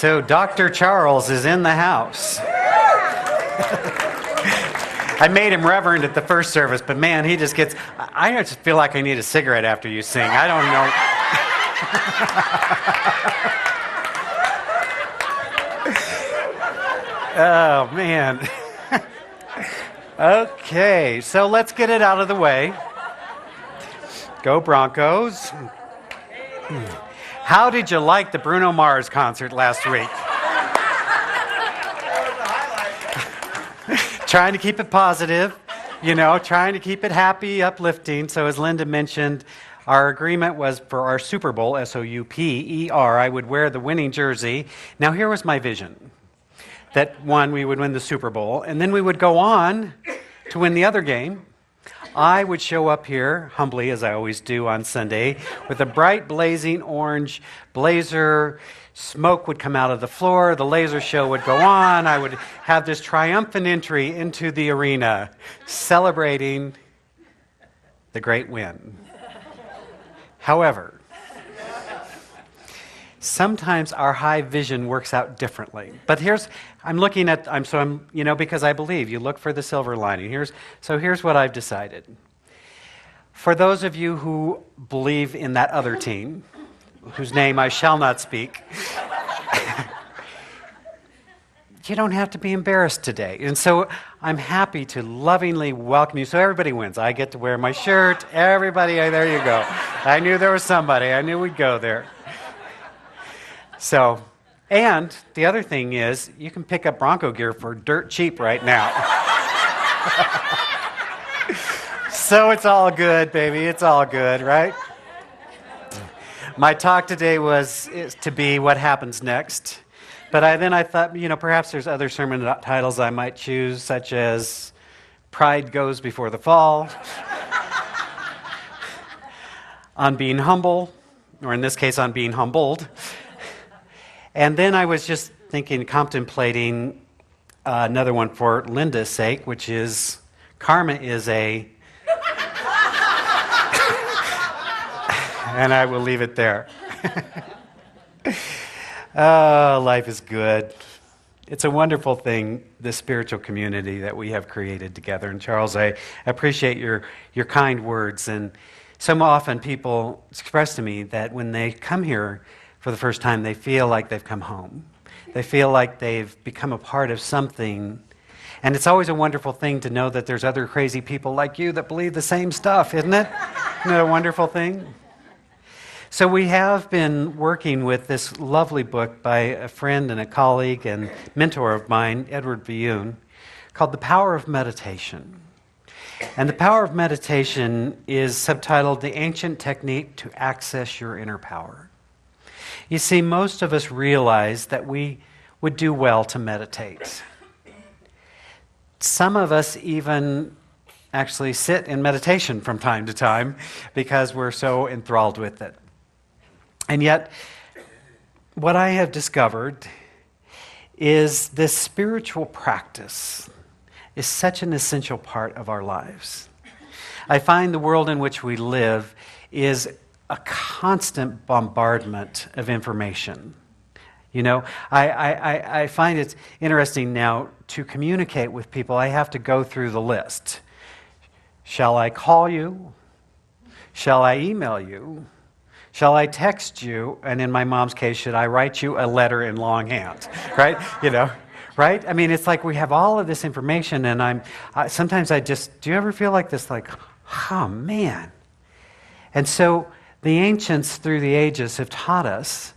So Dr. Charles is in the house. I made him reverend at the first service, but man, he just gets... I just feel like I need a cigarette after you sing. I don't know. Oh, man. Okay, so let's get it out of the way. Go Broncos. How did you like the Bruno Mars concert last week? Trying to keep it positive, trying to keep it happy, uplifting. So as Linda mentioned, our agreement was for our Super Bowl, S-O-U-P-E-R, I would wear the winning jersey. Now here was my vision, that one, we would win the Super Bowl, and then we would go on to win the other game. I would show up here, humbly as I always do on Sunday, with a bright blazing orange blazer. Smoke would come out of the floor. The laser show would go on. I would have this triumphant entry into the arena, celebrating the great win. However, sometimes our high vision works out differently. But because I believe you look for the silver lining. Here's what I've decided. For those of you who believe in that other team, whose name I shall not speak, you don't have to be embarrassed today. And so I'm happy to lovingly welcome you. So everybody wins. I get to wear my shirt. Everybody, there you go. I knew there was somebody. I knew we'd go there. So, and the other thing is, you can pick up Bronco gear for dirt cheap right now. So it's all good, baby. It's all good, right? My talk today is to be what happens next. But then I thought, perhaps there's other sermon titles I might choose, such as Pride Goes Before the Fall, On Being Humble, or in this case, On Being Humbled. And then I was just contemplating another one for Linda's sake, which is Karma is a... And I will leave it there. Oh, life is good. It's a wonderful thing, this spiritual community that we have created together. And Charles, I appreciate your kind words. And so often people express to me that when they come here for the first time, they feel like they've come home. They feel like they've become a part of something. And it's always a wonderful thing to know that there's other crazy people like you that believe the same stuff, isn't it? Isn't it a wonderful thing? So we have been working with this lovely book by a friend and a colleague and mentor of mine, Edward Villune, called The Power of Meditation. And The Power of Meditation is subtitled The Ancient Technique to Access Your Inner Power. You see, most of us realize that we would do well to meditate. Some of us even actually sit in meditation from time to time because we're so enthralled with it. And yet, what I have discovered is this spiritual practice is such an essential part of our lives. I find the world in which we live is a constant bombardment of information. I find it interesting now to communicate with people. I have to go through the list. Shall I call you? Shall I email you? Shall I text you? And in my mom's case, should I write you a letter in longhand? Right? Right? I mean, it's like we have all of this information, and sometimes do you ever feel like this, like, oh, man. And so the ancients through the ages have taught us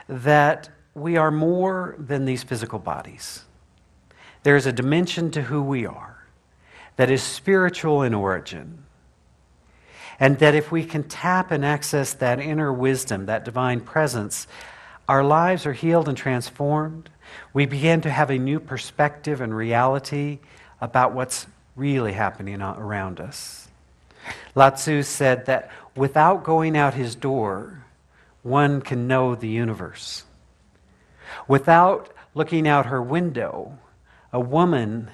that we are more than these physical bodies. There is a dimension to who we are that is spiritual in origin. And that if we can tap and access that inner wisdom, that divine presence, our lives are healed and transformed. We begin to have a new perspective and reality about what's really happening around us. Lao Tzu said that without going out his door, one can know the universe. Without looking out her window, a woman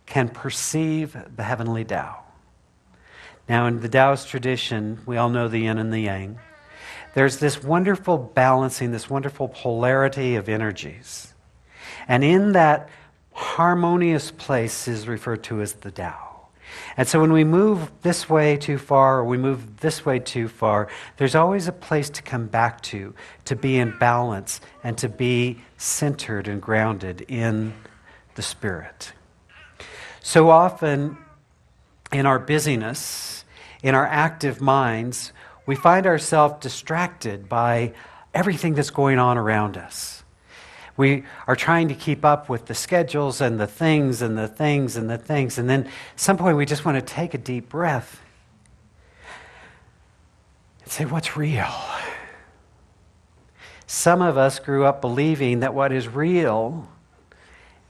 can perceive the heavenly Tao. Now, in the Taoist tradition, we all know the yin and the yang. there's this wonderful balancing, this wonderful polarity of energies. And in that harmonious place is referred to as the Tao. And so when we move this way too far or we move this way too far, there's always a place to come back to be in balance and to be centered and grounded in the Spirit. So often in our busyness, in our active minds, we find ourselves distracted by everything that's going on around us. We are trying to keep up with the schedules and the things and the things and the things. And then at some point we just want to take a deep breath and say, what's real? Some of us grew up believing that what is real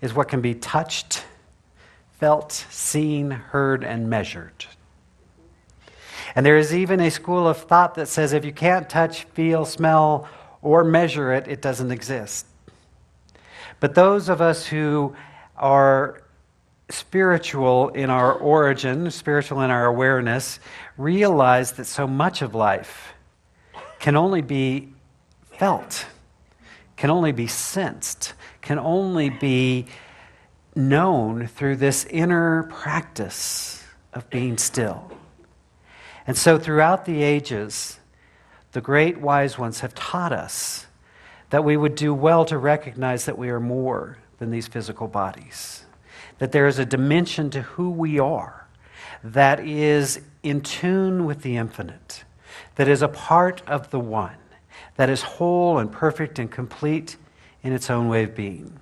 is what can be touched, felt, seen, heard, and measured. And there is even a school of thought that says if you can't touch, feel, smell, or measure it, it doesn't exist. But those of us who are spiritual in our origin, spiritual in our awareness, realize that so much of life can only be felt, can only be sensed, can only be known through this inner practice of being still. And so throughout the ages, the great wise ones have taught us that we would do well to recognize that we are more than these physical bodies, that there is a dimension to who we are that is in tune with the infinite, that is a part of the one, that is whole and perfect and complete in its own way of being.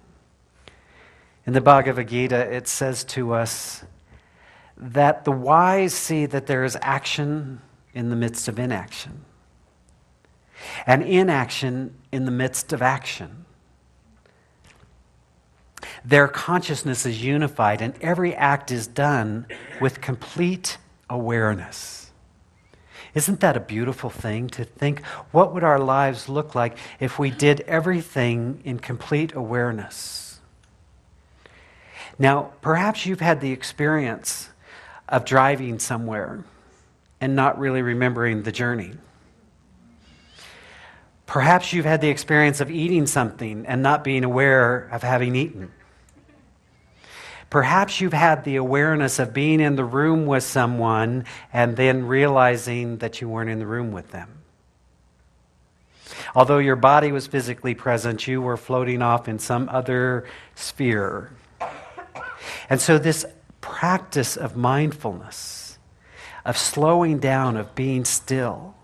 In the Bhagavad Gita, it says to us that the wise see that there is action in the midst of inaction, and inaction in the midst of action. Their consciousness is unified, and every act is done with complete awareness. Isn't that a beautiful thing to think? What would our lives look like if we did everything in complete awareness? Now, perhaps you've had the experience of driving somewhere and not really remembering the journey. Perhaps you've had the experience of eating something and not being aware of having eaten. Perhaps you've had the awareness of being in the room with someone and then realizing that you weren't in the room with them. Although your body was physically present, you were floating off in some other sphere. And so this practice of mindfulness, of slowing down, of being still,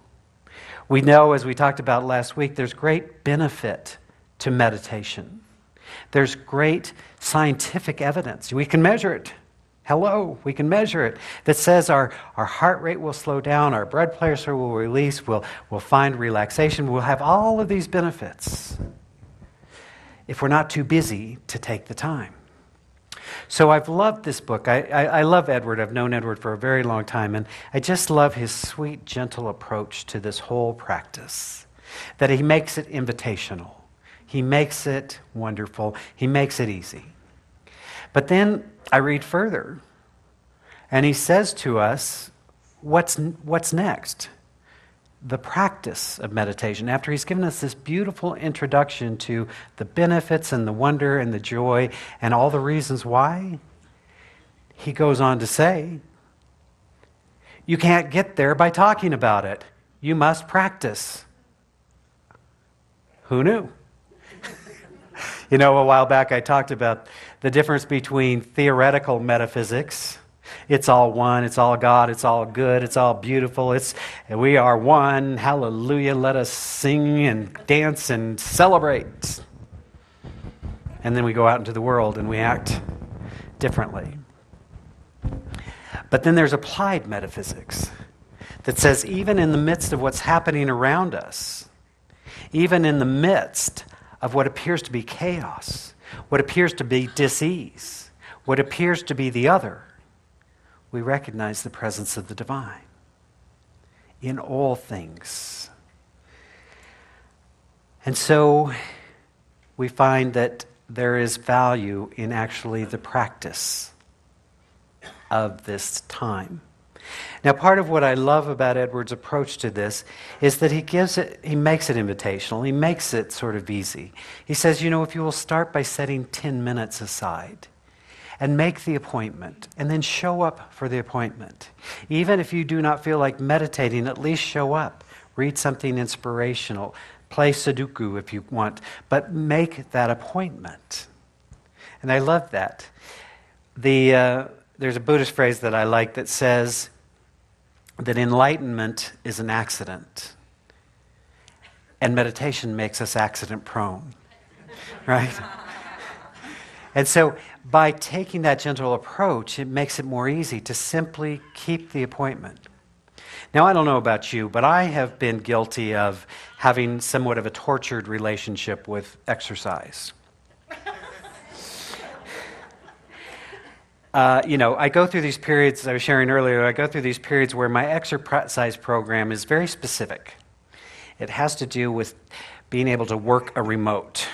we know, as we talked about last week, there's great benefit to meditation. There's great scientific evidence. We can measure it. Hello, we can measure it. That says our heart rate will slow down, our blood pressure will release, we'll find relaxation, we'll have all of these benefits if we're not too busy to take the time. So I've loved this book. I love Edward. I've known Edward for a very long time, and I just love his sweet, gentle approach to this whole practice, that he makes it invitational. He makes it wonderful. He makes it easy. But then I read further, and he says to us, what's next? The practice of meditation. After he's given us this beautiful introduction to the benefits and the wonder and the joy and all the reasons why, he goes on to say, you can't get there by talking about it. You must practice. Who knew? You know, a while back I talked about the difference between theoretical metaphysics. It's all one, it's all God, it's all good, it's all beautiful, we are one, hallelujah, let us sing and dance and celebrate. And then we go out into the world and we act differently. But then there's applied metaphysics that says even in the midst of what's happening around us, even in the midst of what appears to be chaos, what appears to be dis-ease, what appears to be the other, we recognize the presence of the divine in all things. And so we find that there is value in actually the practice of this time, Now, part of what I love about Edward's approach to this is that he makes it invitational. He makes it sort of easy. He says, if you will start by setting 10 minutes aside and make the appointment and then show up for the appointment. Even if you do not feel like meditating, at least show up. Read something inspirational. Play Sudoku if you want, but make that appointment. And I love that. There's a Buddhist phrase that I like that says that enlightenment is an accident, and meditation makes us accident-prone, right? And so by taking that gentle approach, it makes it more easy to simply keep the appointment. Now, I don't know about you, but I have been guilty of having somewhat of a tortured relationship with exercise. I go through these periods, as I was sharing earlier, I go through these periods where my exercise program is very specific. It has to do with being able to work a remote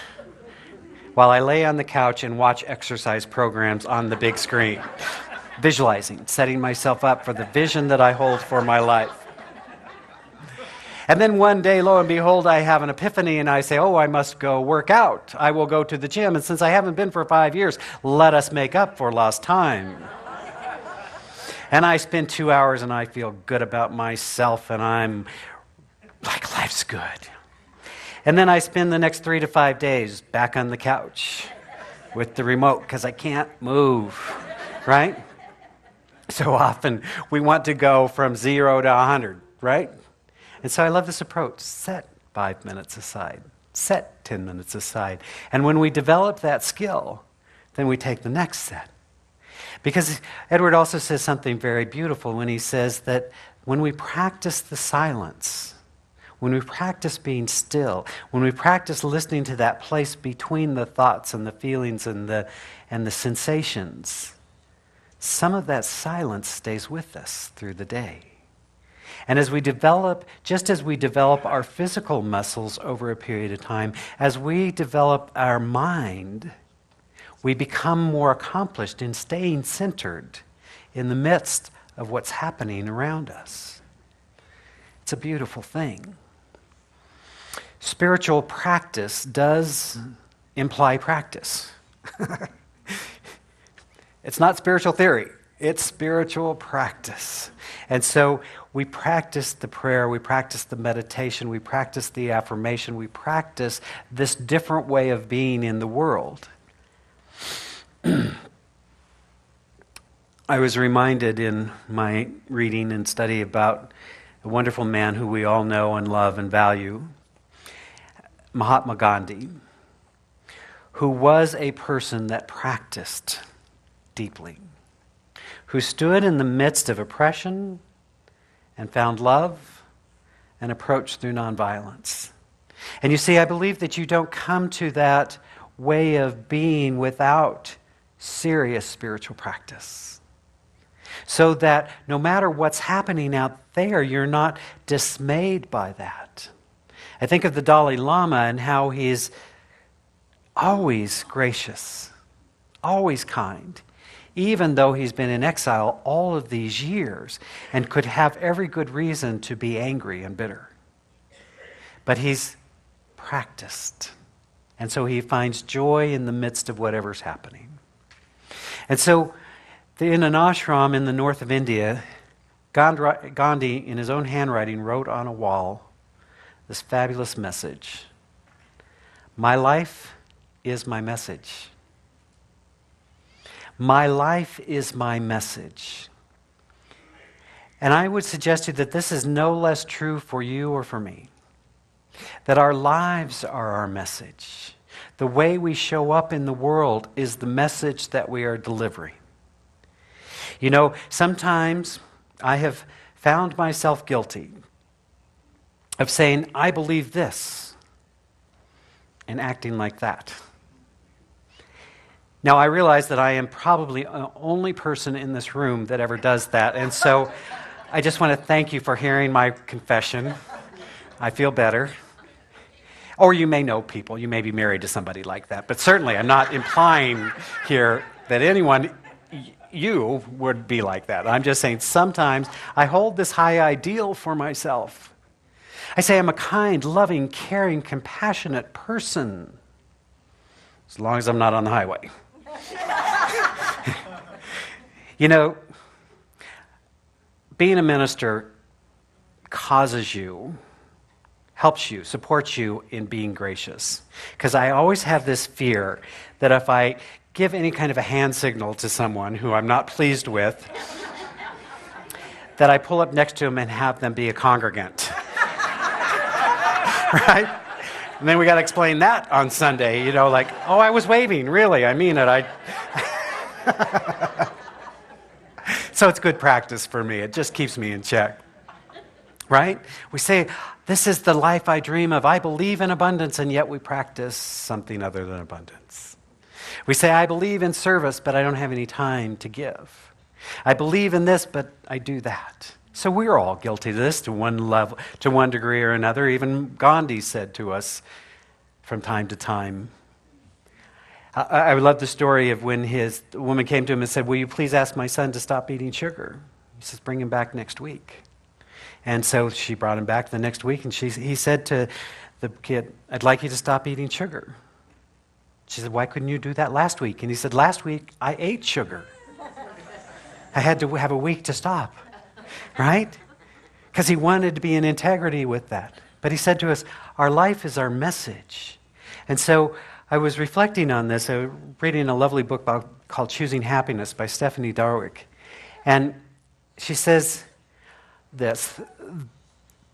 while I lay on the couch and watch exercise programs on the big screen, visualizing, setting myself up for the vision that I hold for my life. And then one day, lo and behold, I have an epiphany and I say, I must go work out. I will go to the gym. And since I haven't been for 5 years, let us make up for lost time. And I spend 2 hours and I feel good about myself and I'm like, life's good. And then I spend the next 3 to 5 days back on the couch with the remote because I can't move, right? So often we want to go from 0 to 100, right? And so I love this approach. Set 5 minutes aside. Set 10 minutes aside. And when we develop that skill, then we take the next set. Because Edward also says something very beautiful when he says that when we practice the silence, when we practice being still, when we practice listening to that place between the thoughts and the feelings and the sensations, some of that silence stays with us through the day. And just as we develop our physical muscles over a period of time, as we develop our mind, we become more accomplished in staying centered in the midst of what's happening around us. It's a beautiful thing. Spiritual practice does imply practice. It's not spiritual theory. It's spiritual practice. And so we practice the prayer, we practice the meditation, we practice the affirmation, we practice this different way of being in the world. I was reminded in my reading and study about a wonderful man who we all know and love and value, Mahatma Gandhi, who was a person that practiced deeply, who stood in the midst of oppression and found love and approached through nonviolence. And you see, I believe that you don't come to that way of being without serious spiritual practice. So that no matter what's happening out there, you're not dismayed by that. I think of the Dalai Lama and how he's always gracious, always kind, even though he's been in exile all of these years and could have every good reason to be angry and bitter. But he's practiced. And so he finds joy in the midst of whatever's happening. And so in an ashram in the north of India, Gandhi, in his own handwriting, wrote on a wall this fabulous message. My life is my message. My life is my message. And I would suggest to you that this is no less true for you or for me. That our lives are our message. The way we show up in the world is the message that we are delivering. You know, sometimes I have found myself guilty of saying, I believe this, and acting like that. Now, I realize that I am probably the only person in this room that ever does that, and so I just want to thank you for hearing my confession. I feel better. Or you may know people, you may be married to somebody like that, but certainly I'm not implying here that anyone, you would be like that. I'm just saying sometimes I hold this high ideal for myself. I say I'm a kind, loving, caring, compassionate person, as long as I'm not on the highway. You know, being a minister causes you, helps you, supports you in being gracious. Because I always have this fear that if I give any kind of a hand signal to someone who I'm not pleased with, that I pull up next to them and have them be a congregant. Right? And then we got to explain that on Sunday, you know, like, oh, I was waving, really, I mean it. So it's good practice for me. It just keeps me in check. Right? We say, this is the life I dream of. I believe in abundance, and yet we practice something other than abundance. We say, I believe in service, but I don't have any time to give. I believe in this, but I do that. So we're all guilty of this to one level, to one degree or another. Even Gandhi said to us from time to time. I love the story of when the woman came to him and said, will you please ask my son to stop eating sugar? He says, bring him back next week. And so she brought him back the next week, and he said to the kid, I'd like you to stop eating sugar. She said, why couldn't you do that last week? And he said, last week I ate sugar. I had to have a week to stop. Right? Because he wanted to be in integrity with that. But he said to us, our life is our message. And so I was reflecting on this. I was reading a lovely book called Choosing Happiness by Stephanie Darwick. And she says this,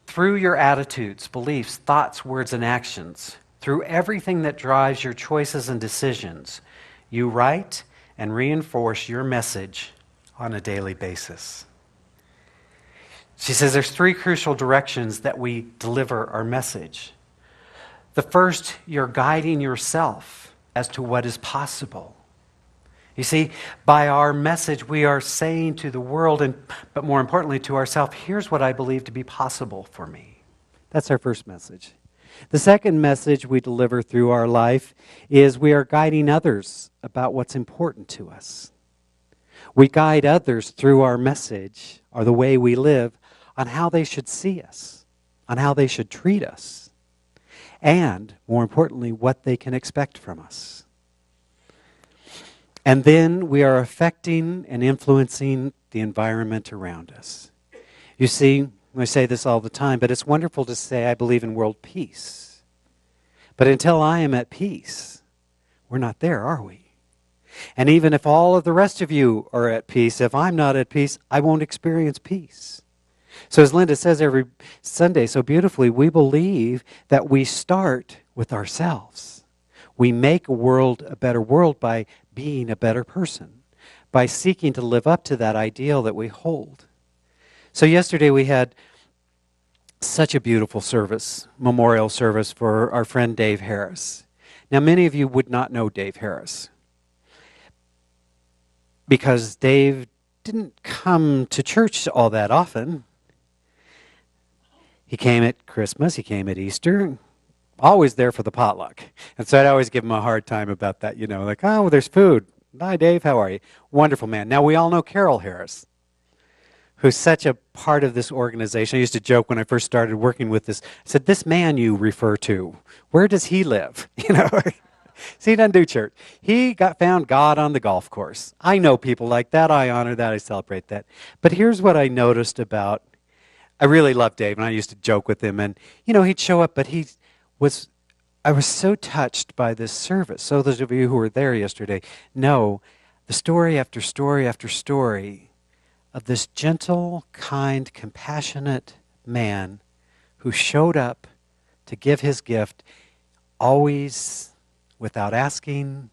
through your attitudes, beliefs, thoughts, words, and actions, through everything that drives your choices and decisions, you write and reinforce your message on a daily basis. She says there's 3 crucial directions that we deliver our message. The first, you're guiding yourself as to what is possible. You see, by our message, we are saying to the world, but more importantly to ourselves, here's what I believe to be possible for me. That's our first message. The second message we deliver through our life is we are guiding others about what's important to us. We guide others through our message, or the way we live, on how they should see us, on how they should treat us, and, more importantly, what they can expect from us. And then we are affecting and influencing the environment around us. You see, I say this all the time, but it's wonderful to say I believe in world peace. But until I am at peace, we're not there, are we? And even if all of the rest of you are at peace, if I'm not at peace, I won't experience peace. So as Linda says every Sunday so beautifully, we believe that we start with ourselves. We make a world a better world by being a better person, by seeking to live up to that ideal that we hold. So yesterday we had such a beautiful service, memorial service for our friend Dave Harris. Now many of you would not know Dave Harris because Dave didn't come to church all that often. He came at Christmas, he came at Easter, always there for the potluck. And so I'd always give him a hard time about that, you know, like, oh, well, there's food. Hi, Dave, how are you? Wonderful man. Now, we all know Carol Harris, who's such a part of this organization. I used to joke when I first started working with this. I said, this man you refer to, where does he live? You know, see, he doesn't do church. He found God on the golf course. I know people like that. I honor that. I celebrate that. But here's what I noticed about, I really love Dave, and I used to joke with him. And, you know, he'd show up, but I was so touched by this service. So those of you who were there yesterday know the story after story after story of this gentle, kind, compassionate man who showed up to give his gift, always without asking,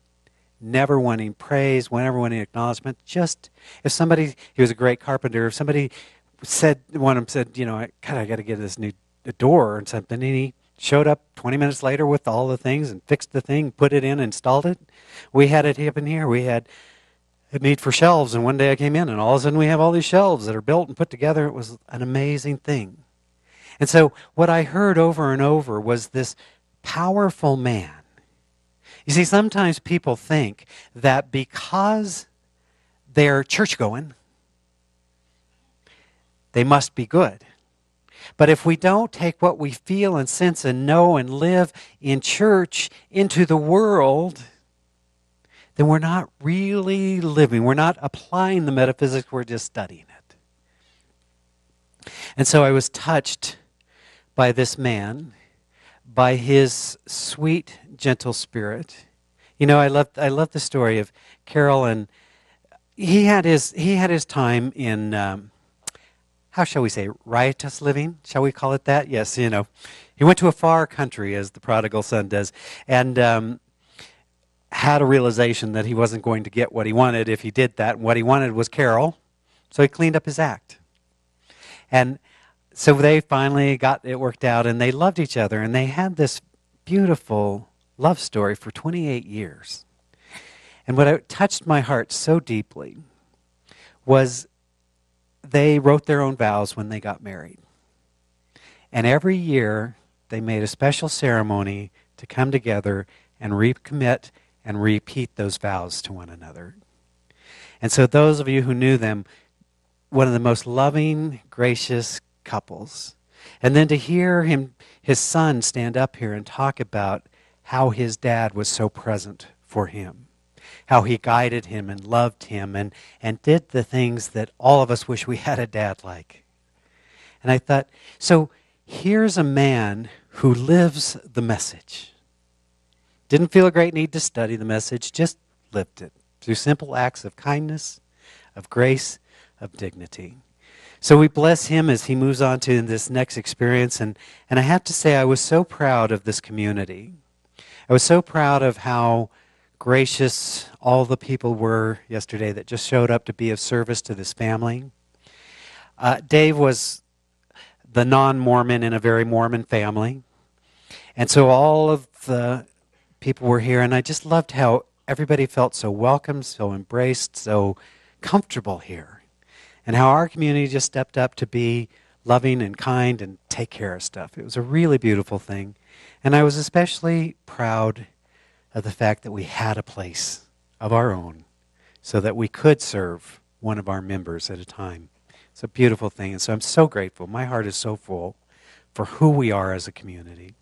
never wanting praise, never wanting acknowledgement. Just if somebody, he was a great carpenter, if somebody one of them said, you know, I got to get this new door or something, and he showed up 20 minutes later with all the things and fixed the thing, put it in, installed it. We had it up in here. We had a need for shelves, and one day I came in, and all of a sudden we have all these shelves that are built and put together. It was an amazing thing. And so what I heard over and over was this powerful man. You see, sometimes people think that because they're church-going. They must be good. But if we don't take what we feel and sense and know and live in church into the world, then we're not really living. We're not applying the metaphysics, we're just studying it. And so I was touched by this man, by his sweet, gentle spirit. You know, I love the story of Carol, and he had his time in how shall we say, riotous living? Shall we call it that? Yes, you know. He went to a far country, as the prodigal son does, and had a realization that he wasn't going to get what he wanted if he did that. And what he wanted was Carol, so he cleaned up his act. And so they finally got it worked out, and they loved each other, and they had this beautiful love story for 28 years. And what touched my heart so deeply was they wrote their own vows when they got married. And every year, they made a special ceremony to come together and recommit and repeat those vows to one another. And so those of you who knew them, one of the most loving, gracious couples. And then to hear his son stand up here and talk about how his dad was so present for him, how he guided him and loved him and did the things that all of us wish we had a dad like. And I thought, so here's a man who lives the message. Didn't feel a great need to study the message, just lived it through simple acts of kindness, of grace, of dignity. So we bless him as he moves on to this next experience. And I have to say, I was so proud of this community. I was so proud of how gracious all the people were yesterday that just showed up to be of service to this family. Dave was the non-Mormon in a very Mormon family. And so all of the people were here, and I just loved how everybody felt so welcome, so embraced, so comfortable here. And how our community just stepped up to be loving and kind and take care of stuff. It was a really beautiful thing. And I was especially proud of the fact that we had a place of our own so that we could serve one of our members at a time. It's a beautiful thing. And so I'm so grateful. My heart is so full for who we are as a community.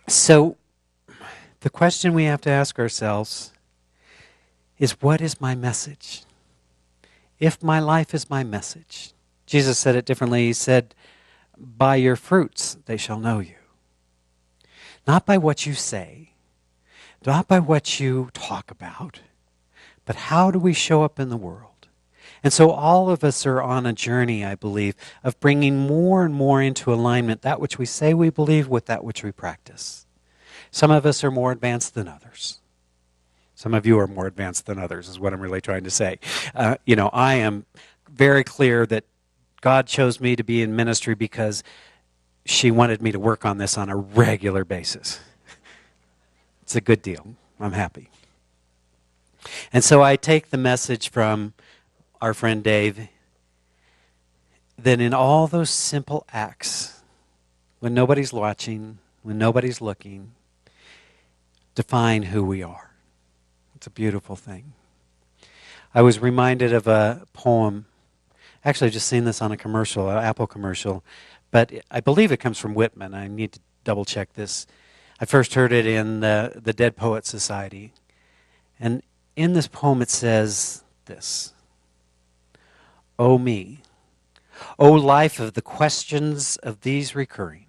So the question we have to ask ourselves is, what is my message? If my life is my message. Jesus said it differently. He said, by your fruits they shall know you. Not by what you say, not by what you talk about, but how do we show up in the world? And so all of us are on a journey, I believe, of bringing more and more into alignment that which we say we believe with that which we practice. Some of us are more advanced than others. Some of you are more advanced than others, is what I'm really trying to say. I am very clear that God chose me to be in ministry because she wanted me to work on this on a regular basis. It's a good deal. I'm happy. And so I take the message from our friend Dave that in all those simple acts, when nobody's watching, when nobody's looking, define who we are. It's a beautiful thing. I was reminded of a poem. Actually, I've just seen this on a commercial, an Apple commercial, but I believe it comes from Whitman. I need to double check this. I first heard it in the Dead Poets Society. And in this poem it says this: O me, O life of the questions of these recurring,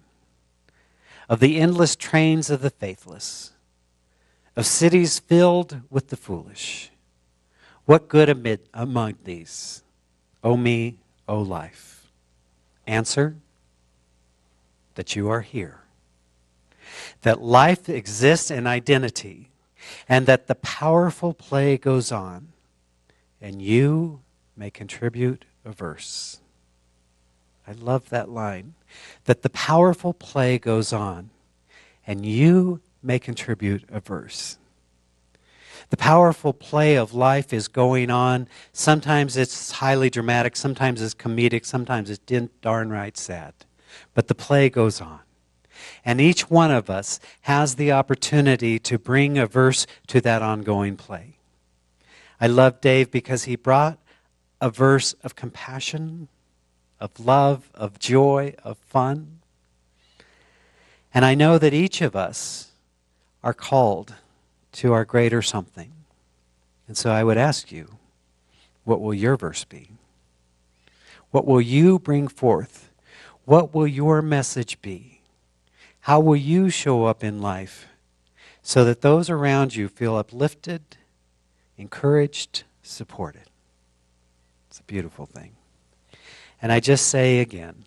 of the endless trains of the faithless, of cities filled with the foolish, what good among these? O me, O life. Answer, that you are here. That life exists in identity, and that the powerful play goes on, and you may contribute a verse. I love that line. That the powerful play goes on, and you may contribute a verse. The powerful play of life is going on. Sometimes it's highly dramatic, sometimes it's comedic, sometimes it's darn right sad. But the play goes on. And each one of us has the opportunity to bring a verse to that ongoing play. I love Dave because he brought a verse of compassion, of love, of joy, of fun. And I know that each of us are called to our greater something. And so I would ask you, what will your verse be? What will you bring forth? What will your message be? How will you show up in life so that those around you feel uplifted, encouraged, supported? It's a beautiful thing. And I just say again,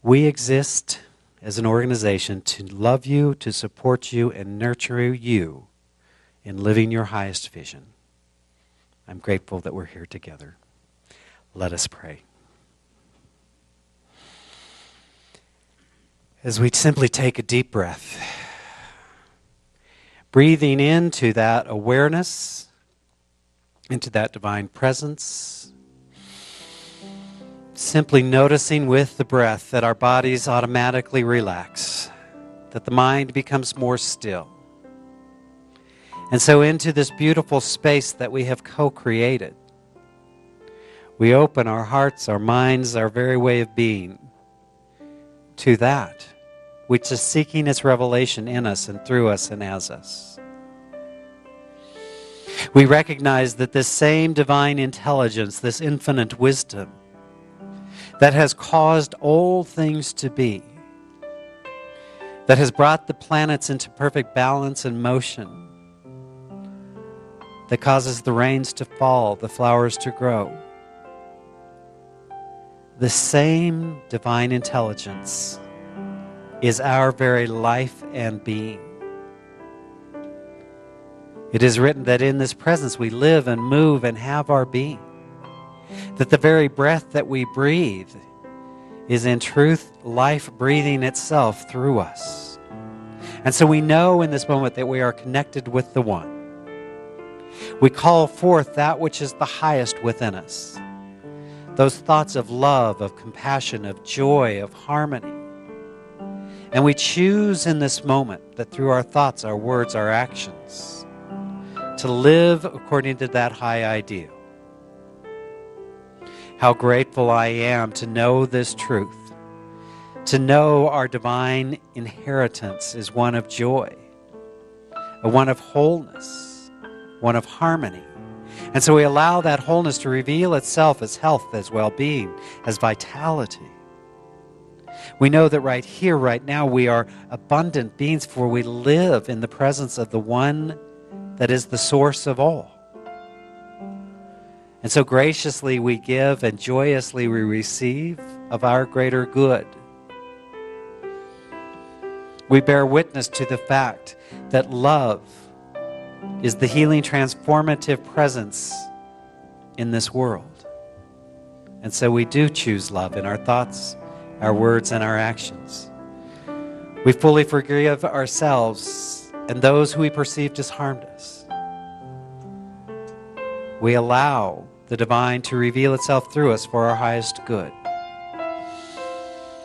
we exist as an organization to love you, to support you, and nurture you in living your highest vision. I'm grateful that we're here together. Let us pray. As we simply take a deep breath, breathing into that awareness, into that divine presence, simply noticing with the breath that our bodies automatically relax, that the mind becomes more still. And so into this beautiful space that we have co-created, we open our hearts, our minds, our very way of being to that which is seeking its revelation in us and through us and as us. We recognize that this same divine intelligence, this infinite wisdom that has caused all things to be, that has brought the planets into perfect balance and motion, that causes the rains to fall, the flowers to grow, the same divine intelligence is our very life and being. It is written that in this presence we live and move and have our being. That the very breath that we breathe is in truth life breathing itself through us. And so we know in this moment that we are connected with the One. We call forth that which is the highest within us. Those thoughts of love, of compassion, of joy, of harmony. And we choose in this moment that through our thoughts, our words, our actions, to live according to that high ideal. How grateful I am to know this truth, to know our divine inheritance is one of joy, a one of wholeness, one of harmony. And so we allow that wholeness to reveal itself as health, as well-being, as vitality. We know that right here, right now, we are abundant beings, for we live in the presence of the One that is the source of all. And so graciously we give and joyously we receive of our greater good. We bear witness to the fact that love is the healing, transformative presence in this world. And so we do choose love in our thoughts, our words, and our actions. We fully forgive ourselves and those who we perceived as harmed us. We allow the divine to reveal itself through us for our highest good.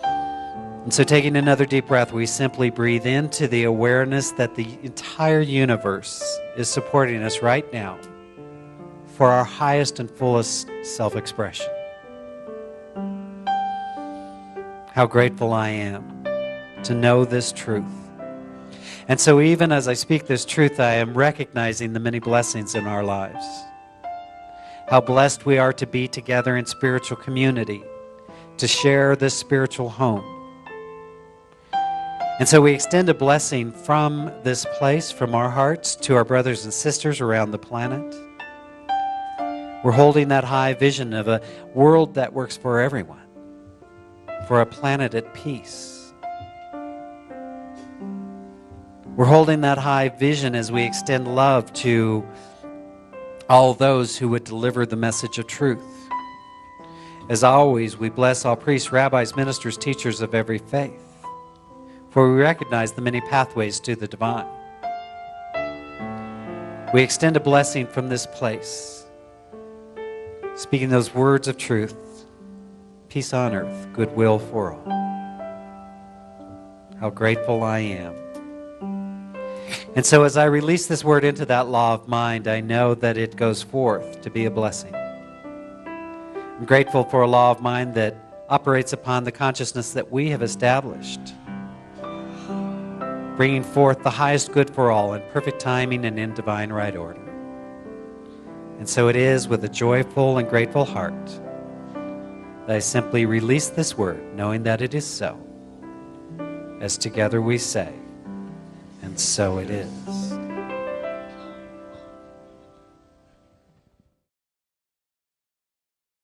And so taking another deep breath, we simply breathe into the awareness that the entire universe is supporting us right now for our highest and fullest self-expression. How grateful I am to know this truth. And so even as I speak this truth, I am recognizing the many blessings in our lives. How blessed we are to be together in spiritual community, to share this spiritual home. And so we extend a blessing from this place, from our hearts, to our brothers and sisters around the planet. We're holding that high vision of a world that works for everyone, for a planet at peace. We're holding that high vision as we extend love to all those who would deliver the message of truth. As always, we bless all priests, rabbis, ministers, teachers of every faith, for we recognize the many pathways to the divine. We extend a blessing from this place, speaking those words of truth: peace on earth, goodwill for all. How grateful I am. And so as I release this word into that law of mind, I know that it goes forth to be a blessing. I'm grateful for a law of mind that operates upon the consciousness that we have established, bringing forth the highest good for all in perfect timing and in divine right order. And so it is with a joyful and grateful heart that I simply release this word, knowing that it is so, as together we say, and so it is.